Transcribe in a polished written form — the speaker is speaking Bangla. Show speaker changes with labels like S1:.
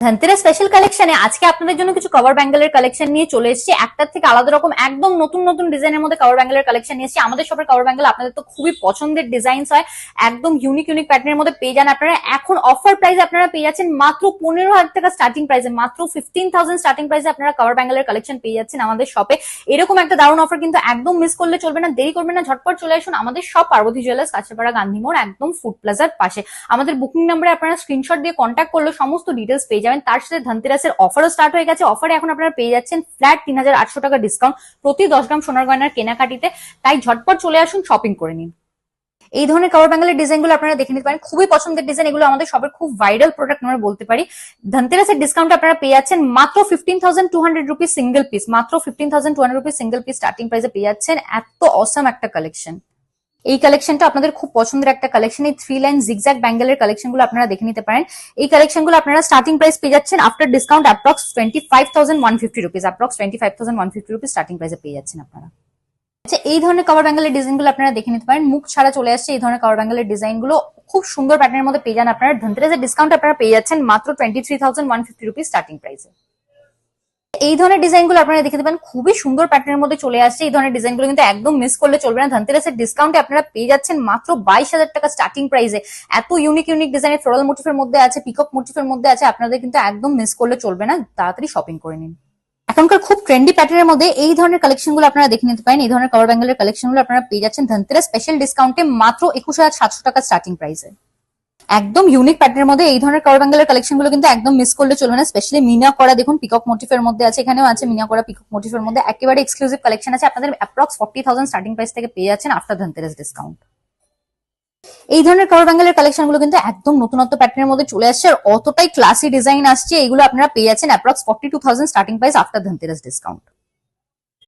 S1: ধনতেরাস স্পেশাল কালেকশনে আজকে আপনাদের জন্য কিছু কভার ব্যাঙ্গেলের কালেকশন নিয়ে চলে এসেছি। একটার থেকে আলাদা রকম একদম নতুন নতুন ডিজাইনের মধ্যে কভার ব্যাঙ্গেলের কালেকশন নিয়ে এসেছি। আমাদের সবার কভার ব্যাঙ্গেল আপনাদের তো খুবই পছন্দের ডিজাইনস হয়, একদম ইউনিক ইউনিক প্যাটার্নের মধ্যে পেয়ে যান আপনারা। এখন অফার প্রাইসে আপনারা পেয়ে যাচ্ছেন মাত্র 15,000 টাকা স্টার্টিং প্রাইসে, মাত্র 15,000 স্টার্টিং প্রাইসে আপনারা কভার ব্যাঙ্গেলের কালেকশন পেয়ে যাচ্ছেন আমাদের শপে। এরকম একটা দারুণ অফার কিন্তু একদম মিস করলে চলবে না, দেরি করবেন না, ঝটপট চলে আসুন আমাদের শপ পার্বতী জুয়েলার্স, কাঁচরাপাড়া, গান্ধী মোড়, একদম ফুড প্লাজার পাশে। আমাদের বুকিং নাম্বারে আপনারা স্ক্রিনশট দিয়ে কন্ট্যাক্ট করলে সমস্ত ডিটেলস পেয়ে যাবেন। তার সাথে ধনতেরাসের অফারও স্টার্ট হয়ে গেছে। অফারে এখন আপনারা পেয়ে যাচ্ছেন ফ্ল্যাট 3,800 টাকা ডিসকাউন্ট প্রতি 10 গ্রাম সোনার গয়নার কেনাকাটিতে। তাই ঝটপট চলে আসুন, শপিং করে নিন। এই ধরনের কভার ব্যাঙ্গেলের ডিজাইন গুলো আপনারা দেখে নিতে পারেন, খুবই পছন্দের ডিজাইন, এগুলো আমাদের সবার খুব ভাইরাল প্রোডাক্ট আমরা বলতে পারি। ধনতেরাসের ডিসকাউন্ট আপনারা পেয়ে যাচ্ছেন মাত্র 15,200 রুপিস সিঙ্গেল পিস, মাত্র 15,200 রুপিস সিঙ্গেল পিস স্টার্টিং প্রাইসে পেয়ে যাচ্ছেন। এত অসাম একটা কালেকশন। এই কালেকশনটা আপনাদের খুব পছন্দের একটা কালেকশন। এই 3 লাইন জিগজ্যাগ ব্যাঙ্গেলের কালেকশন গুলো আপনারা দেখে নিতে পারেন। এই কালেকশন গুলো আপনারা স্টার্টিং প্রাইস পেয়ে যাচ্ছেন after discount approx 25,150 rupees, approx 25,150 rupees starting প্রাইসে পেয়ে যাচ্ছেন আপনারা। আচ্ছা, এই ধরনের কভার ব্যাঙ্গেলের ডিজাইন গুলো আপনারা দেখে নিতে পারেন। মুখ ছাড়া চলে আসছে এই ধরনের কভার ব্যাঙ্গেলের ডিজাইন গুলো, খুব সুন্দর প্যাটার্নের মধ্যে পেয়ে যান আপনারা। ধনতেরাসের ডিসকাউন্ট আপনারা পেয়ে যাচ্ছেন মাত্র 23,150 রুপিস স্টার্টিং প্রাইসে। এই ধরনের ডিজাইন গুলো আপনারা দেখতে পাবেন, খুবই সুন্দর প্যাটার্নের মধ্যে চলে আসছে। এই ধরনের ডিজাইন গুলো কিন্তু একদম মিস করলে চলবে না। ধনতেরাসের ডিসকাউন্টে আপনারা পেয়ে যাচ্ছেন মাত্র 22,000 টাকা স্টার্টিং প্রাইসে। এত ইউনিক ইউনিক ডিজাইনের ফ্লোরাল মোটিফের মধ্যে আছে, পিকক মোটিফের মধ্যে আছে, আপনাদের কিন্তু একদম মিস করলে চলবে না, তাড়াতাড়ি শপিং করে নিন। এখনকার খুব ট্রেন্ডি প্যাটার্নের মধ্যে এই ধরনের কালেকশন গুলো আপনারা দেখে নিতে পারেন। এই ধরনের কভার ব্যাঙ্গেলের কালেকশন গুলো আপনারা পেয়ে যাচ্ছেন ধনতেরাস স্পেশাল ডিসকাউন্টে মাত্র 21,700 টাকা স্টার্টিং প্রাইসে। একদম ইউনিক প্যাটার্নের মধ্যে এই ধরনের কভার ব্যাঙ্গেলের কালেকশন গুলো কিন্তু একদম মিস করলে চলবে না। স্পেশালি মিনা করা, দেখুন পিকক মোটিফের মধ্যে আছে, এখানেও আছে মিনা করা পিকক মোটিফের মধ্যে, একেবারে এক্সক্লুসিভ কালেকশন আছে। আপনাদের অ্যাপ্রক্স 40,000 স্টার্টিং প্রাইস থেকে পেয়ে যাচ্ছেন আফটার ধনতেরাস ডিসকাউন্ট। এই ধরনের কভার ব্যাঙ্গেলের কালেকশন গুলো কিন্তু একদম নতুনত্ব প্যাটার্নের মধ্যে চলে আসছে, আর অতটাই ক্লাসি ডিজাইন আসছে। এগুলো আপনারা পেয়ে যাচ্ছেন approx 42,000 starting price after Dhanteras discount.